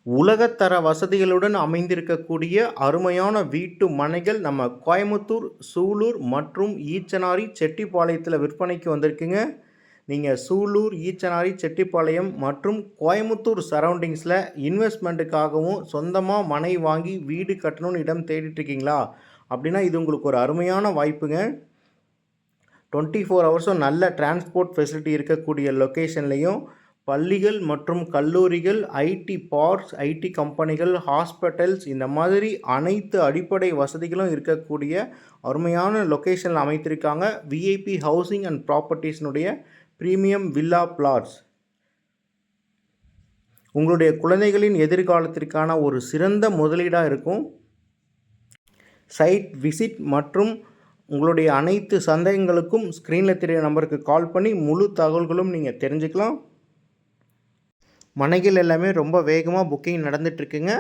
உலகத்தர வசதிகளுடன் அமைந்திருக்கக்கூடிய அருமையான வீட்டு மனைகள் நம்ம கோயமுத்தூர், சூலூர் மற்றும் ஈச்சனாரி, செட்டிப்பாளையத்தில் விற்பனைக்கு வந்திருக்குங்க. நீங்கள் சூலூர், ஈச்சனாரி, செட்டிப்பாளையம் மற்றும் கோயமுத்தூர் சரௌண்டிங்ஸில் இன்வெஸ்ட்மெண்ட்டுக்காகவும் சொந்தமாக மனை வாங்கி வீடு கட்டணும்னு இடம் தேடிட்டுருக்கீங்களா? அப்படின்னா இது உங்களுக்கு ஒரு அருமையான வாய்ப்புங்க. 24 ஹவர்ஸும் நல்ல டிரான்ஸ்போர்ட் ஃபெசிலிட்டி இருக்கக்கூடிய லொக்கேஷன்லேயும் பள்ளிகள் மற்றும் கல்லூரிகள், ஐடி பார்க்ஸ், ஐடி கம்பெனிகள், ஹாஸ்பிட்டல்ஸ் இந்த மாதிரி அனைத்து அடிப்படை வசதிகளும் இருக்கக்கூடிய அருமையான லொக்கேஷனில் அமைத்திருக்காங்க. விஐபி ஹவுசிங் அண்ட் ப்ராப்பர்ட்டிஸ்னுடைய ப்ரீமியம் வில்லா பிளாட்ஸ். உங்களுடைய குழந்தைகளின் எதிர்காலத்திற்கான ஒரு சிறந்த முதலீடாக இருக்கும். சைட் விசிட் மற்றும் உங்களுடைய அனைத்து சந்தேகங்களுக்கும் ஸ்க்ரீனில் தெரிய நம்பருக்கு கால் பண்ணி முழு தகவல்களும் நீங்கள் தெரிஞ்சுக்கலாம். மனைகள் எல்லாமே ரொம்ப வேகமாக புக்கிங் நடந்துகிட்ருக்குங்க.